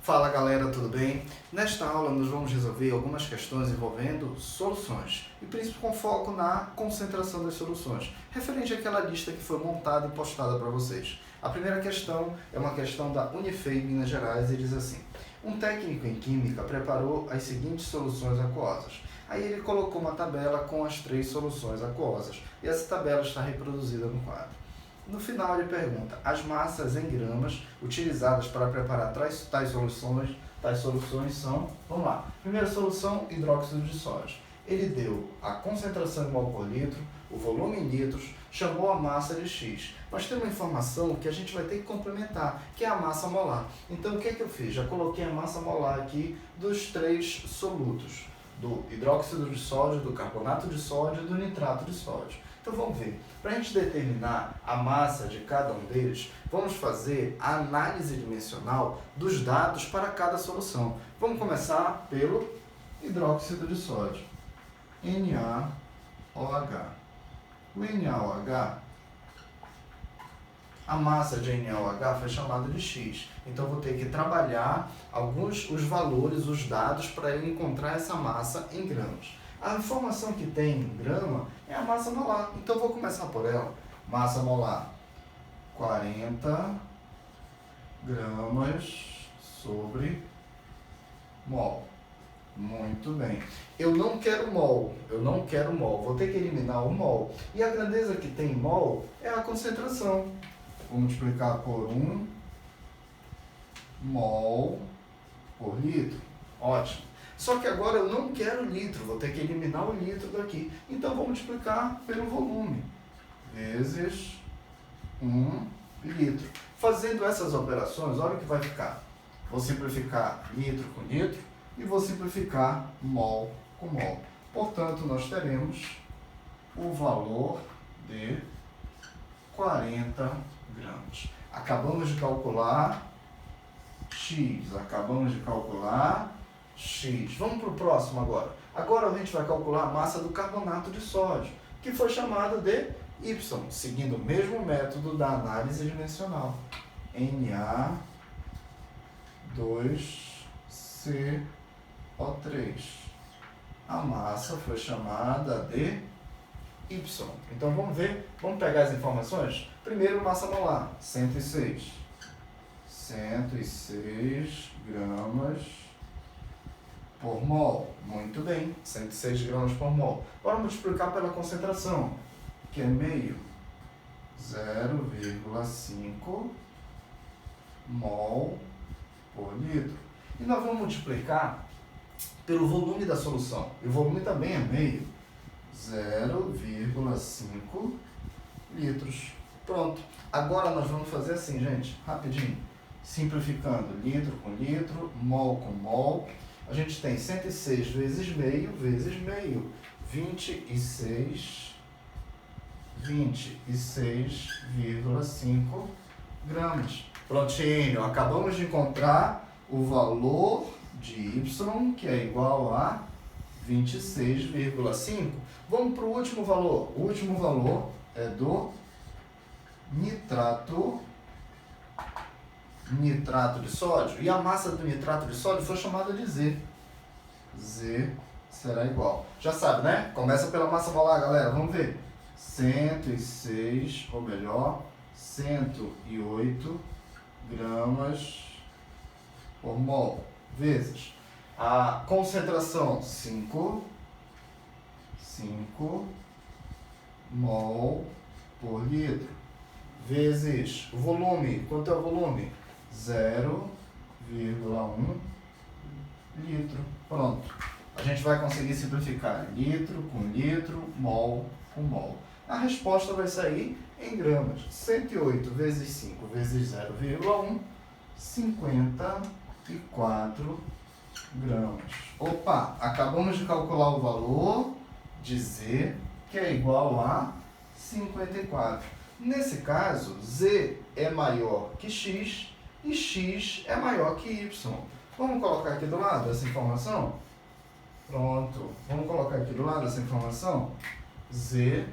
Fala galera, tudo bem? Nesta aula nós vamos resolver algumas questões envolvendo soluções e principalmente com foco na concentração das soluções, referente àquela lista que foi montada e postada para vocês. A primeira questão é uma questão da Unifei, Minas Gerais, e diz assim: um técnico em química preparou as seguintes soluções aquosas. Aí ele colocou uma tabela com as 3 soluções aquosas e essa tabela está reproduzida no quadro. No final ele pergunta as massas em gramas utilizadas para preparar tais soluções são, vamos lá, primeira solução, hidróxido de sódio. Ele deu a concentração em mol por litro, o volume em litros, chamou a massa de X. Mas tem uma informação que a gente vai ter que complementar, que é a massa molar. Então o que é que eu fiz? Já coloquei a massa molar aqui dos 3 solutos, do hidróxido de sódio, do carbonato de sódio e do nitrato de sódio. Então vamos ver, para a gente determinar a massa de cada um deles, vamos fazer a análise dimensional dos dados para cada solução. Vamos começar pelo hidróxido de sódio, NaOH. O NaOH, a massa de NaOH foi chamada de X, então vou ter que trabalhar os valores, os dados, para ele encontrar essa massa em gramas. A informação que tem em grama é a massa molar, então vou começar por ela. Massa molar, 40 gramas sobre mol. Muito bem. Eu não quero mol, vou ter que eliminar o mol. E a grandeza que tem em mol é a concentração. Vou multiplicar por 1 mol por litro. Ótimo. Só que agora eu não quero litro, vou ter que eliminar o litro daqui. Então vou multiplicar pelo volume, vezes 1 litro. Fazendo essas operações, olha o que vai ficar. Vou simplificar litro com litro e vou simplificar mol com mol. Portanto, nós teremos o valor de 40 gramas. Acabamos de calcular X, X. Vamos para o próximo agora. Agora a gente vai calcular a massa do carbonato de sódio, que foi chamado de Y, seguindo o mesmo método da análise dimensional. Na2CO3. A massa foi chamada de Y. Então vamos ver, vamos pegar as informações? Primeiro, massa molar, 106. 106 gramas por mol. Muito bem, 106 gramas por mol. Bora multiplicar pela concentração, que é meio, 0,5 mol por litro. E nós vamos multiplicar pelo volume da solução. E o volume também é meio, 0,5 litros. Pronto. Agora nós vamos fazer assim, gente, rapidinho. Simplificando litro com litro, mol com mol. A gente tem 106 vezes meio, 26,5 gramas. Prontinho, acabamos de encontrar o valor de Y, que é igual a 26,5. Vamos para o último valor. O último valor é do nitrato de sódio, e a massa do nitrato de sódio foi chamada de Z. Z será igual. Já sabe, né? Começa pela massa molar, galera. Vamos ver. 106, ou melhor, 108 gramas por mol, vezes a concentração, 5 mol por litro, vezes o volume. Quanto é o volume? 0,1 litro. Pronto. A gente vai conseguir simplificar litro com litro, mol com mol. A resposta vai sair em gramas. 108 vezes 5 vezes 0,1, 54 gramas. Opa, acabamos de calcular o valor de Z, que é igual a 54. Nesse caso, Z é maior que X e X é maior que Y. Vamos colocar aqui do lado essa informação? Pronto. Vamos colocar aqui do lado essa informação? Z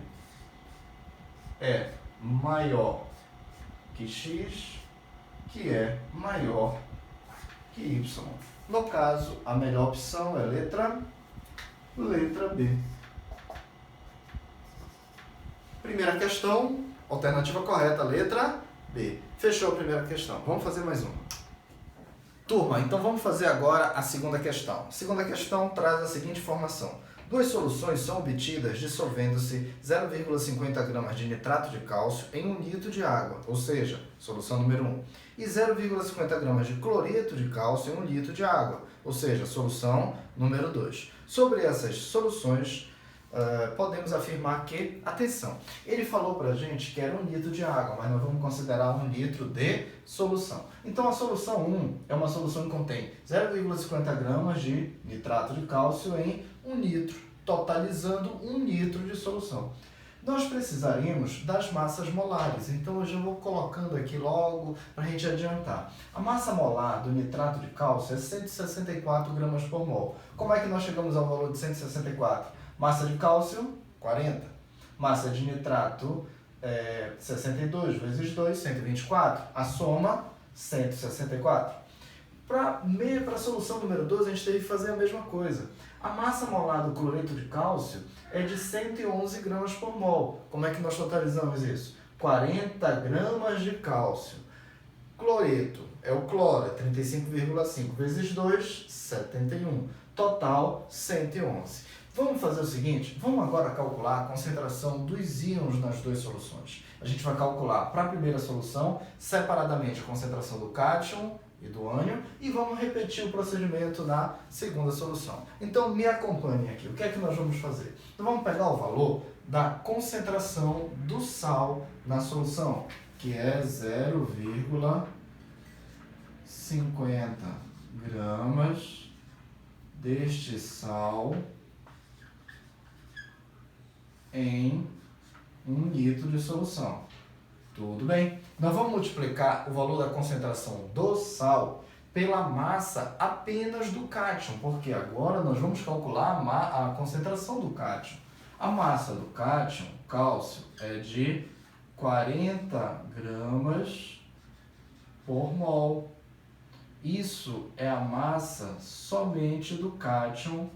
é maior que X, que é maior que Y. No caso, a melhor opção é letra B. Primeira questão, alternativa correta, letra B. Fechou a primeira questão. Vamos fazer mais uma. Turma, então vamos fazer agora a segunda questão. A segunda questão traz a seguinte informação. Duas soluções são obtidas dissolvendo-se 0,50 gramas de nitrato de cálcio em 1 litro de água, ou seja, solução número 1, e 0,50 gramas de cloreto de cálcio em 1 litro de água, ou seja, solução número 2. Sobre essas soluções, podemos afirmar que, atenção, ele falou para a gente que era 1 litro de água, mas nós vamos considerar 1 litro de solução. Então, a solução 1 é uma solução que contém 0,50 gramas de nitrato de cálcio em 1 litro, totalizando 1 litro de solução. Nós precisaríamos das massas molares, então eu já vou colocando aqui logo para a gente adiantar. A massa molar do nitrato de cálcio é 164 gramas por mol. Como é que nós chegamos ao valor de 164? Massa de cálcio, 40. Massa de nitrato, 62 vezes 2, 124. A soma, 164. Para a solução número 2, a gente teve que fazer a mesma coisa. A massa molar do cloreto de cálcio é de 111 gramas por mol. Como é que nós totalizamos isso? 40 gramas de cálcio. Cloreto é o cloro, 35,5 vezes 2, 71. Total, 111. Vamos fazer o seguinte, vamos agora calcular a concentração dos íons nas duas soluções. A gente vai calcular para a primeira solução, separadamente a concentração do cátion e do ânion, e vamos repetir o procedimento na segunda solução. Então, me acompanhem aqui. O que é que nós vamos fazer? Então, vamos pegar o valor da concentração do sal na solução, que é 0,50 gramas deste sal em 1 litro de solução. Tudo bem? Nós vamos multiplicar o valor da concentração do sal pela massa apenas do cátion, porque agora nós vamos calcular a concentração do cátion. A massa do cátion, cálcio, é de 40 gramas por mol. Isso é a massa somente do cátion,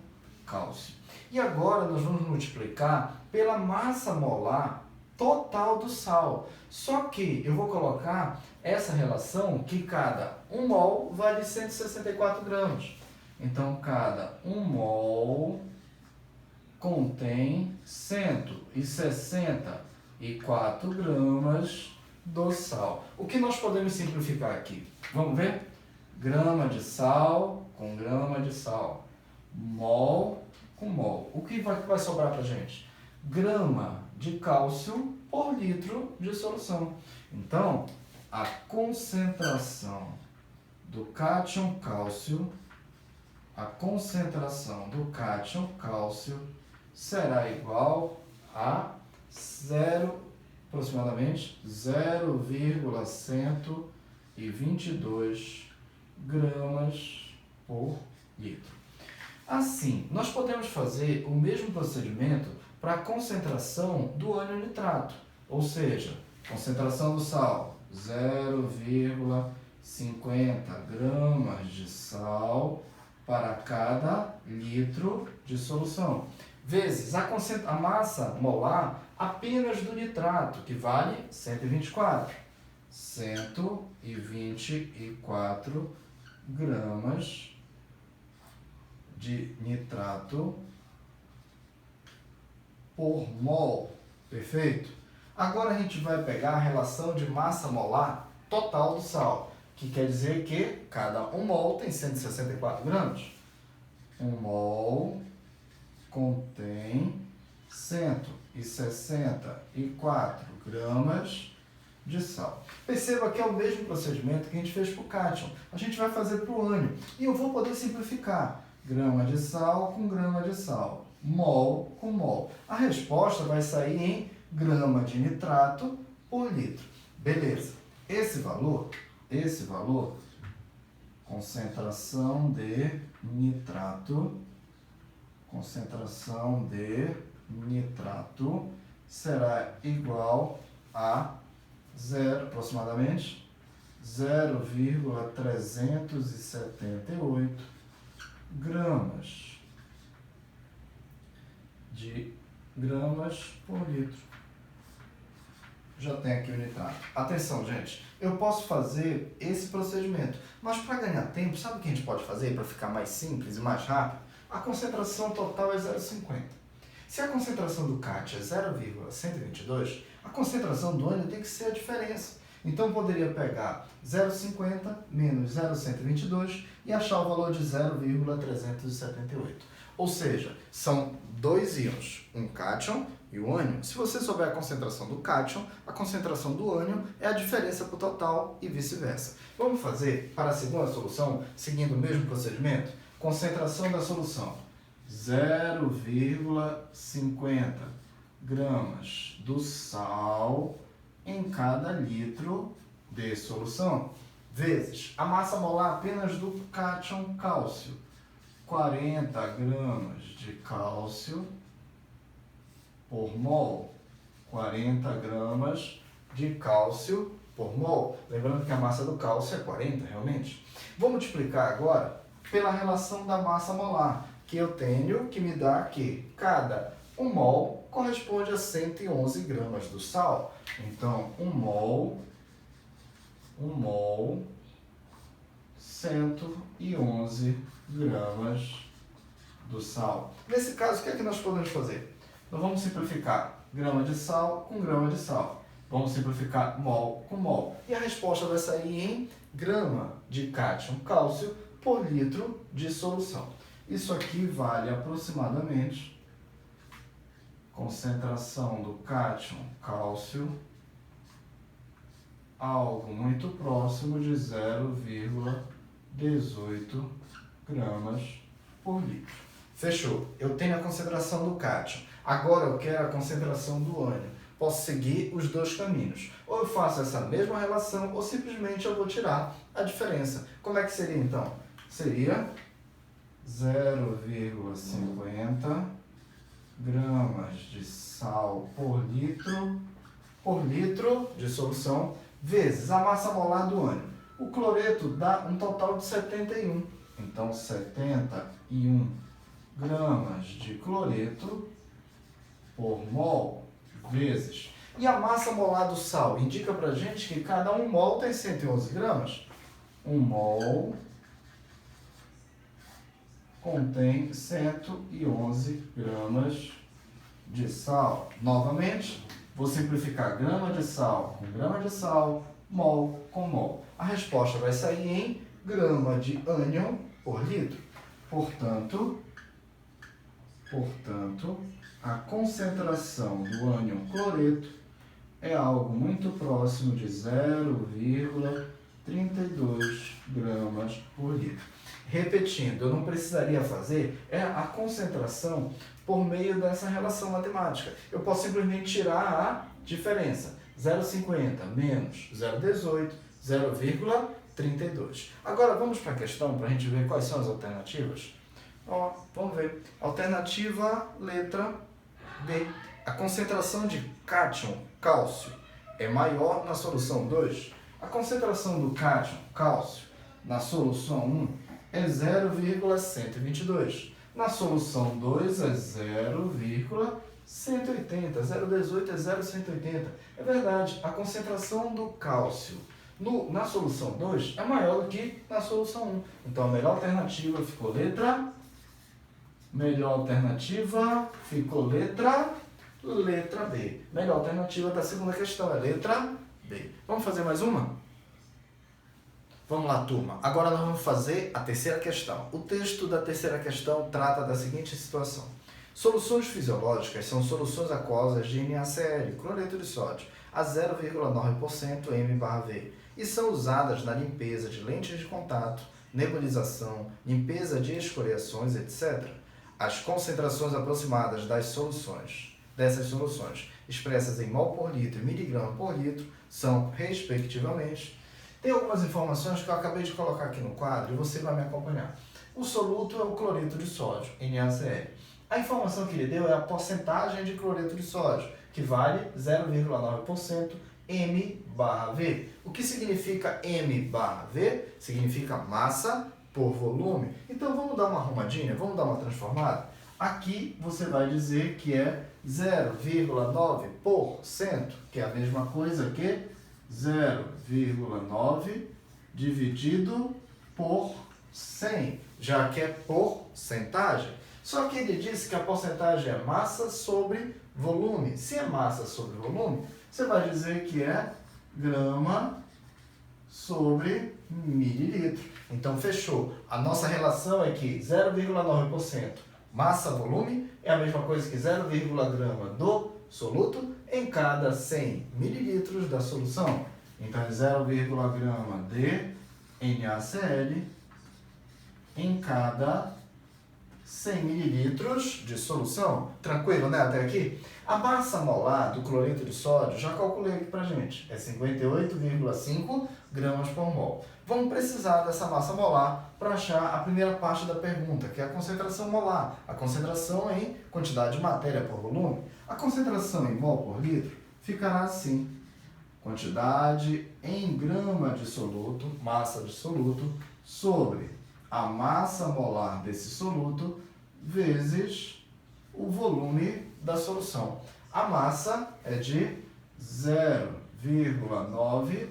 cálcio. E agora nós vamos multiplicar pela massa molar total do sal. Só que eu vou colocar essa relação que cada 1 mol vale 164 gramas. Então, cada 1 mol contém 164 gramas do sal. O que nós podemos simplificar aqui? Vamos ver? Grama de sal com grama de sal. Mol com mol. O que vai sobrar para a gente? Grama de cálcio por litro de solução. Então, a concentração do cátion cálcio, será igual a aproximadamente 0,122 gramas por litro. Assim, nós podemos fazer o mesmo procedimento para a concentração do ânion nitrato, ou seja, concentração do sal, 0,50 gramas de sal para cada litro de solução, vezes a massa molar apenas do nitrato, que vale 124. 124 gramas de nitrato por mol. Perfeito? Agora a gente vai pegar a relação de massa molar total do sal, que quer dizer que cada 1 mol tem 164 gramas. 1 mol contém 164 gramas de sal. Perceba que é o mesmo procedimento que a gente fez para o cátion. A gente vai fazer para o ânion. E eu vou poder simplificar. Grama de sal com grama de sal. Mol com mol. A resposta vai sair em grama de nitrato por litro. Beleza. Esse valor, concentração de nitrato será igual a aproximadamente 0,378 gramas por litro. Já tem aqui unidade. Atenção, gente. Eu posso fazer esse procedimento, mas para ganhar tempo, sabe o que a gente pode fazer para ficar mais simples e mais rápido? A concentração total é 0,50. Se a concentração do CAT é 0,122, a concentração do ânion tem que ser a diferença. Então, eu poderia pegar 0,50 menos 0,122 e achar o valor de 0,378. Ou seja, são dois íons, um cátion e o ânion. Se você souber a concentração do cátion, a concentração do ânion é a diferença para o total e vice-versa. Vamos fazer para a segunda solução, seguindo o mesmo procedimento? Concentração da solução, 0,50 gramas do sal em cada litro de solução, vezes a massa molar apenas do cátion cálcio, 40 gramas de cálcio por mol, 40 gramas de cálcio por mol. Lembrando que a massa do cálcio é 40, realmente. Vou multiplicar agora pela relação da massa molar, que eu tenho que me dá que cada 1 mol corresponde a 111 gramas do sal. Então, 1 mol, 111 gramas do sal. Nesse caso, o que é que nós podemos fazer? Nós vamos simplificar grama de sal com grama de sal. Vamos simplificar mol com mol. E a resposta vai sair em grama de cátion cálcio por litro de solução. Isso aqui vale aproximadamente concentração do cátion cálcio, algo muito próximo de 0,18 gramas por litro. Fechou. Eu tenho a concentração do cátion. Agora eu quero a concentração do ânion. Posso seguir os dois caminhos. Ou eu faço essa mesma relação, ou simplesmente eu vou tirar a diferença. Como é que seria então? Seria 0,50 gramas de sal por litro de solução, vezes a massa molar do ânion. O cloreto dá um total de 71. Então, 71 gramas de cloreto por mol, vezes. E a massa molar do sal indica pra gente que cada 1 mol tem 111 gramas. 1 mol contém 111 gramas de sal. Novamente, vou simplificar grama de sal com grama de sal, mol com mol. A resposta vai sair em grama de ânion por litro. Portanto, a concentração do ânion cloreto é algo muito próximo de 0,32 gramas por litro. Repetindo, eu não precisaria fazer a concentração por meio dessa relação matemática. Eu posso simplesmente tirar a diferença. 0,50 menos 0,18, 0,32. Agora vamos para a questão para a gente ver quais são as alternativas. Vamos ver. Alternativa letra B. A concentração de cátion cálcio é maior na solução 2. A concentração do cátion cálcio na solução 1 é 0,122. Na solução 2 é 0,180. 0,18 é 0,180. É verdade, a concentração do cálcio na solução 2 é maior do que na solução 1. Então, a melhor alternativa ficou letra B. Melhor alternativa da segunda questão é letra B. Vamos fazer mais uma? Vamos lá, turma. Agora nós vamos fazer a terceira questão. O texto da terceira questão trata da seguinte situação. Soluções fisiológicas são soluções aquosas de NaCl, cloreto de sódio, a 0,9% m/V, e são usadas na limpeza de lentes de contato, nebulização, limpeza de escoriações, etc. As concentrações aproximadas dessas soluções, expressas em mol por litro e miligrama por litro, são, respectivamente. Tem algumas informações que eu acabei de colocar aqui no quadro e você vai me acompanhar. O soluto é o cloreto de sódio, NaCl. A informação que ele deu é a porcentagem de cloreto de sódio, que vale 0,9% m/V. O que significa M/V? Significa massa por volume. Então vamos dar uma arrumadinha, vamos dar uma transformada? Aqui você vai dizer que é 0,9%, que é a mesma coisa que 0,9 dividido por 100, já que é porcentagem. Só que ele disse que a porcentagem é massa sobre volume. Se é massa sobre volume, você vai dizer que é grama sobre mililitro. Então, fechou. A nossa relação é que 0,9% massa-volume é a mesma coisa que 0,1 grama do soluto em cada 100 mililitros da solução. Então, é 0,1 grama de NaCl em cada 100 mililitros de solução. Tranquilo, né? Até aqui? A massa molar do cloreto de sódio, já calculei aqui pra gente, é 58,5 gramas por mol. Vamos precisar dessa massa molar para achar a primeira parte da pergunta, que é a concentração molar, a concentração em quantidade de matéria por volume. A concentração em mol por litro ficará assim: quantidade em grama de soluto, massa de soluto, sobre a massa molar desse soluto vezes o volume da solução. A massa é de 0,9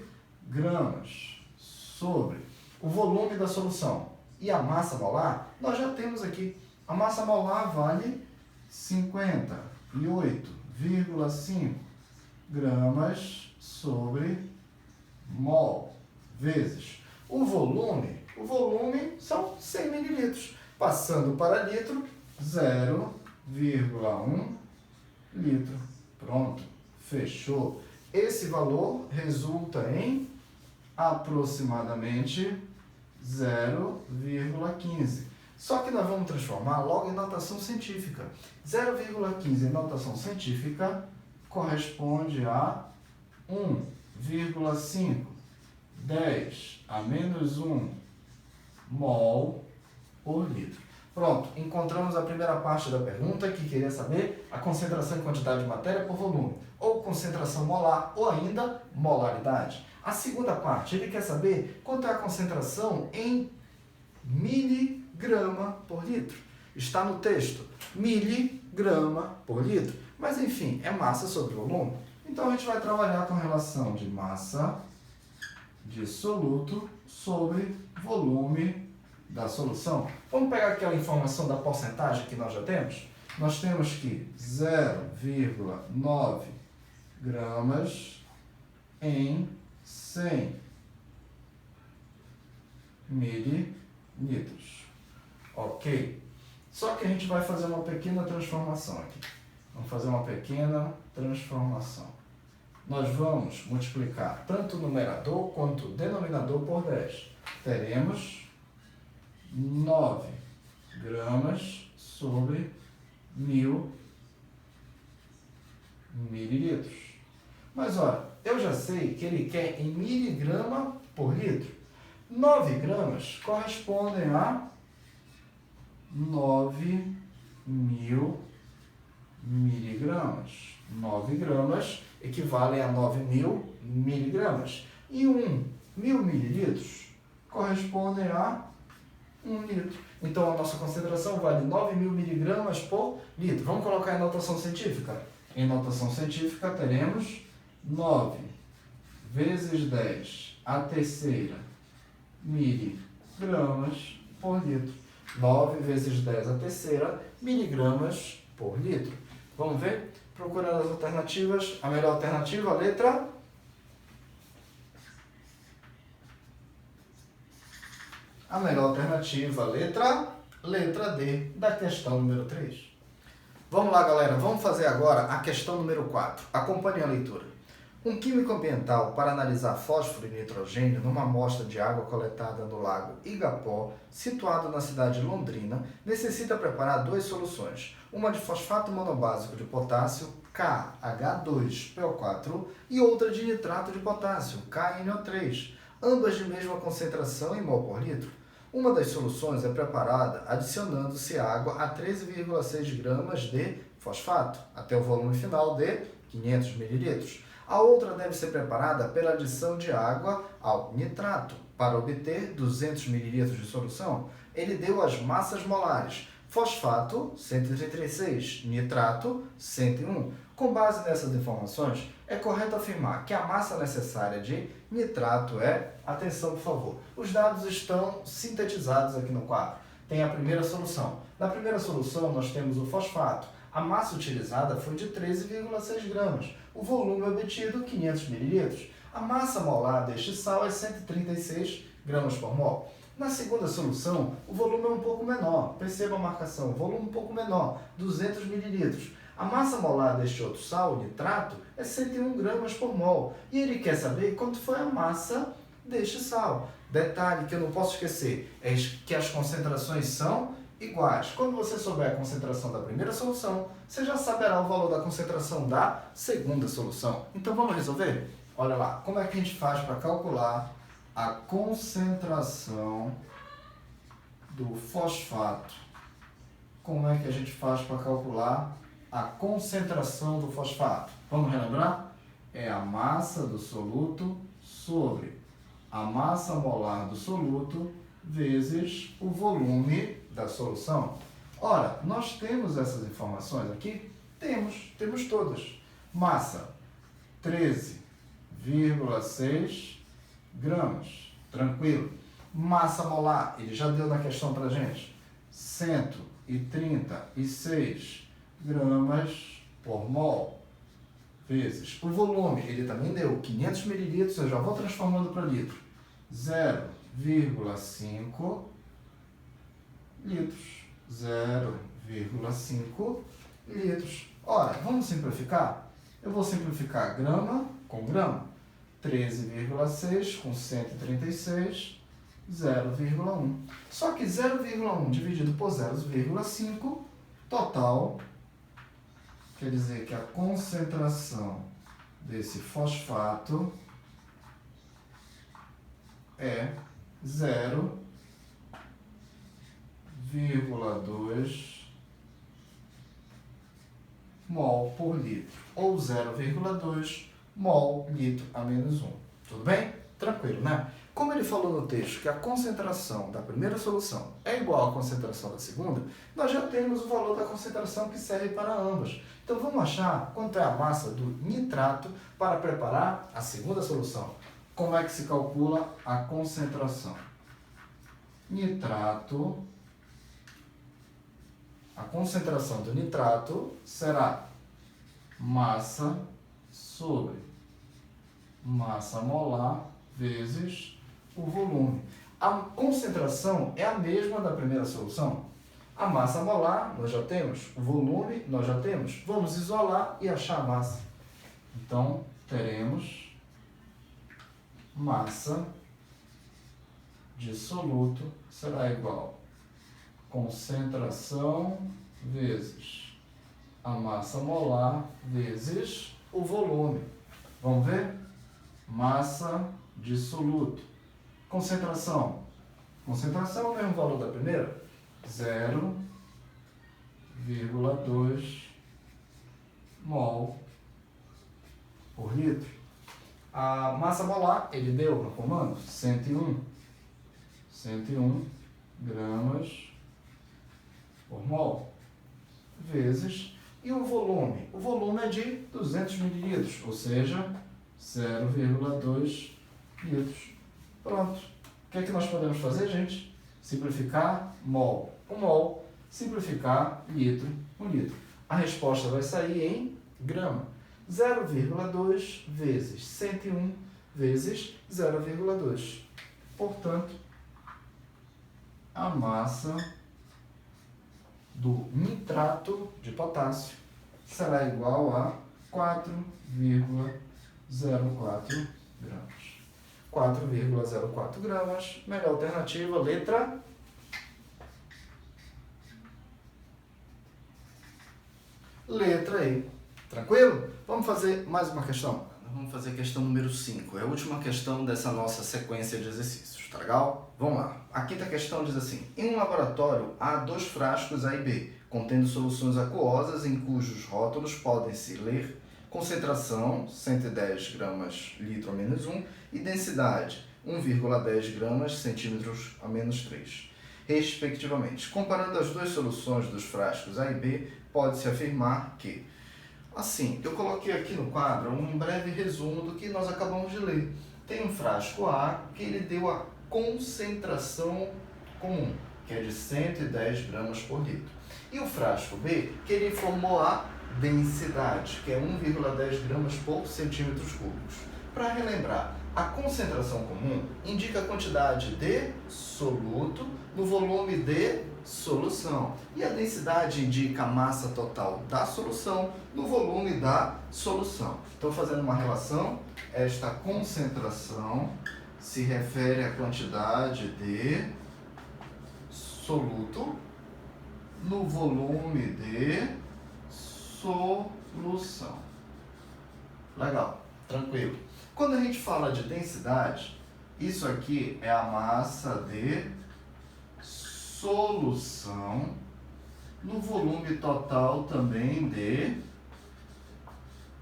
gramas sobre o volume da solução. E a massa molar, nós já temos aqui. A massa molar vale 58,5 gramas sobre mol vezes o volume. O volume são 100 mililitros. Passando para litro, 0,1 litro. Pronto, fechou. Esse valor resulta em aproximadamente 0,15. Só que nós vamos transformar logo em notação científica. 0,15 em notação científica corresponde a 1,5, 10 a menos 1 mol por litro. Pronto, encontramos a primeira parte da pergunta, que queria saber a concentração em quantidade de matéria por volume, ou concentração molar, ou ainda molaridade. A segunda parte, ele quer saber quanto é a concentração em miligrama por litro. Está no texto, miligrama por litro. Mas, enfim, é massa sobre volume. Então, a gente vai trabalhar com a relação de massa de soluto sobre volume da solução. Vamos pegar aquela informação da porcentagem que nós já temos? Nós temos que 0,9 gramas em 100 mililitros. Ok? Só que a gente vai fazer uma pequena transformação aqui. Vamos fazer uma pequena transformação. Nós vamos multiplicar tanto o numerador quanto o denominador por 10. Teremos 9 gramas sobre 1000 mililitros. Mas olha, eu já sei que ele quer em miligrama por litro. 9 gramas correspondem a 9.000 miligramas. 9 gramas equivalem a 9.000 miligramas. E 1.000 mililitros correspondem a 1 litro. Então, a nossa concentração vale 9.000 miligramas por litro. Vamos colocar em notação científica? Em notação científica, teremos 9 vezes 10 a terceira miligramas por litro. 9 vezes 10 a terceira miligramas por litro. Vamos ver? Procurando as alternativas. A melhor alternativa, a letra A melhor alternativa, letra D, da questão número 3. Vamos lá, galera. Vamos fazer agora a questão número 4. Acompanhe a leitura. Um químico ambiental, para analisar fósforo e nitrogênio numa amostra de água coletada no lago Igapó, situado na cidade de Londrina, necessita preparar duas soluções. Uma de fosfato monobásico de potássio, KH2PO4, e outra de nitrato de potássio, KNO3, ambas de mesma concentração em mol por litro. Uma das soluções é preparada adicionando-se água a 13,6 gramas de fosfato, até o volume final de 500 ml. A outra deve ser preparada pela adição de água ao nitrato. Para obter 200 ml de solução, ele deu as massas molares: fosfato, 136, nitrato, 101. Com base nessas informações, é correto afirmar que a massa necessária de nitrato é... Atenção, por favor. Os dados estão sintetizados aqui no quadro. Tem a primeira solução. Na primeira solução, nós temos o fosfato. A massa utilizada foi de 13,6 gramas. O volume obtido, 500 ml. A massa molar deste sal é 136 gramas por mol. Na segunda solução, o volume é um pouco menor. Perceba a marcação, volume um pouco menor, 200 ml. A massa molar deste outro sal, o nitrato, é 101 gramas por mol. E ele quer saber quanto foi a massa deste sal. Detalhe que eu não posso esquecer, é que as concentrações são iguais. Quando você souber a concentração da primeira solução, você já saberá o valor da concentração da segunda solução. Então vamos resolver? Olha lá, como é que a gente faz para calcular a concentração do fosfato? Como é que a gente faz para calcular a concentração do fosfato? Vamos relembrar? É a massa do soluto sobre a massa molar do soluto vezes o volume da solução. Ora, nós temos essas informações aqui? Temos todas. Massa, 13,6 gramas. Tranquilo. Massa molar, ele já deu na questão pra gente. 136 gramas por mol. Vezes o volume, ele também deu 500 ml, eu já vou transformando para litro, 0,5 litros, 0,5 litros. Ora, vamos simplificar? Eu vou simplificar grama com grama, 13,6 com 136, 0,1. Só que 0,1 dividido por 0,5, total... Quer dizer que a concentração desse fosfato é 0,2 mol por litro, ou 0,2 mol litro a menos 1. Tudo bem? Tranquilo, né? Como ele falou no texto que a concentração da primeira solução é igual à concentração da segunda, nós já temos o valor da concentração que serve para ambas. Então vamos achar quanto é a massa do nitrato para preparar a segunda solução. Como é que se calcula a concentração? Nitrato, a concentração do nitrato será massa sobre massa molar vezes o volume. A concentração é a mesma da primeira solução. A massa molar nós já temos, o volume nós já temos. Vamos isolar e achar a massa. Então, teremos massa de soluto será igual a concentração vezes a massa molar vezes o volume. Vamos ver? Massa de soluto. Concentração. Concentração é o mesmo valor da primeira? 0,2 mol por litro. A massa molar, ele deu no comando 101 gramas por mol, vezes, e o volume? O volume é de 200 ml, ou seja, 0,2 litros. Pronto. O que é que nós podemos fazer, gente? Simplificar mol com mol, simplificar litro com litro. A resposta vai sair em grama. 0,2 vezes 101 vezes 0,2. Portanto, a massa do nitrato de potássio será igual a 4,04 gramas. 4,04 gramas. Melhor alternativa, letra E. Tranquilo? Vamos fazer mais uma questão? Vamos fazer a questão número 5. É a última questão dessa nossa sequência de exercícios. Tá legal? Vamos lá. A quinta questão diz assim: em um laboratório há 2 frascos A e B, contendo soluções aquosas em cujos rótulos podem-se ler Concentração, 110 gramas litro a menos 1. E densidade, 1,10 gramas centímetros a menos 3, respectivamente. Comparando as duas soluções dos frascos A e B, pode-se afirmar que... Assim, eu coloquei aqui no quadro um breve resumo do que nós acabamos de ler. Tem um frasco A que ele deu a concentração comum, que é de 110 gramas por litro. E o frasco B, que ele informou a densidade, que é 1,10 gramas por centímetros cúbicos. Para relembrar, a concentração comum indica a quantidade de soluto no volume de solução. E a densidade indica a massa total da solução no volume da solução. Então, fazendo uma relação, esta concentração se refere à quantidade de soluto no volume de solução. Legal, tranquilo. Quando a gente fala de densidade, isso aqui é a massa de solução no volume total também de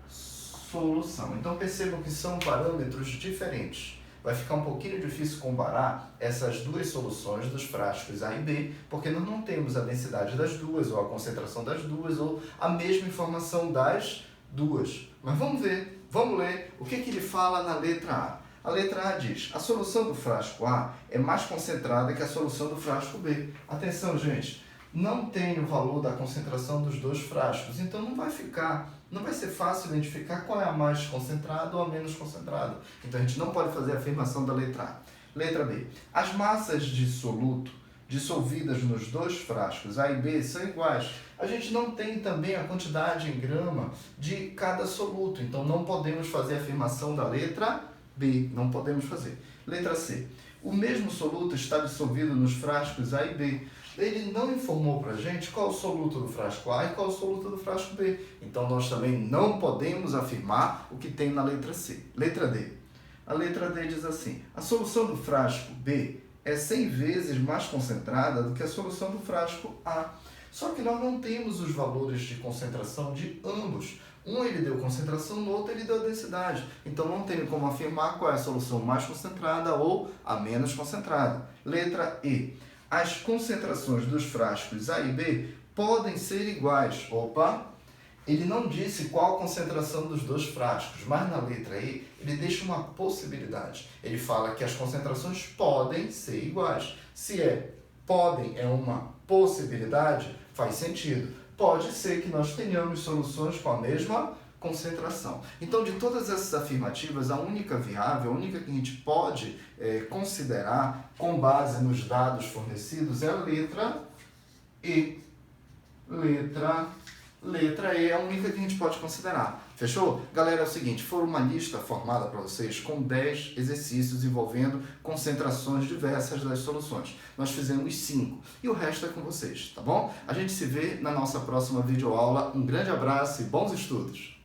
solução. Então percebam que são parâmetros diferentes. Vai ficar um pouquinho difícil comparar essas duas soluções dos frascos A e B, porque nós não temos a densidade das duas, ou a concentração das duas, ou a mesma informação das duas. Mas vamos ver, vamos ler o que ele fala na letra A. A letra A diz: a solução do frasco A é mais concentrada que a solução do frasco B. Atenção, gente, não tem o valor da concentração dos dois frascos, então não vai ser fácil identificar qual é a mais concentrada ou a menos concentrada. Então a gente não pode fazer a afirmação da letra A. Letra B. As massas de soluto dissolvidas nos dois frascos A e B são iguais. A gente não tem também a quantidade em grama de cada soluto, então não podemos fazer a afirmação da letra B. Não podemos fazer. Letra C. O mesmo soluto está dissolvido nos frascos A e B. Ele não informou para a gente qual é o soluto do frasco A e qual é o soluto do frasco B. Então, nós também não podemos afirmar o que tem na letra C. Letra D. A letra D diz assim: a solução do frasco B é 100 vezes mais concentrada do que a solução do frasco A. Só que nós não temos os valores de concentração de ambos. Um ele deu concentração, no outro ele deu densidade. Então, não tem como afirmar qual é a solução mais concentrada ou a menos concentrada. Letra E. As concentrações dos frascos A e B podem ser iguais. Opa! Ele não disse qual a concentração dos dois frascos, mas na letra E ele deixa uma possibilidade. Ele fala que as concentrações podem ser iguais. Se podem é uma possibilidade, faz sentido. Pode ser que nós tenhamos soluções com a mesma concentração. Então, de todas essas afirmativas, a única viável, a única que a gente pode considerar com base nos dados fornecidos é a letra E. Letra E é a única que a gente pode considerar. Fechou? Galera, é o seguinte, foi uma lista formada para vocês com 10 exercícios envolvendo concentrações diversas das soluções. Nós fizemos 5 e o resto é com vocês, tá bom? A gente se vê na nossa próxima videoaula. Um grande abraço e bons estudos!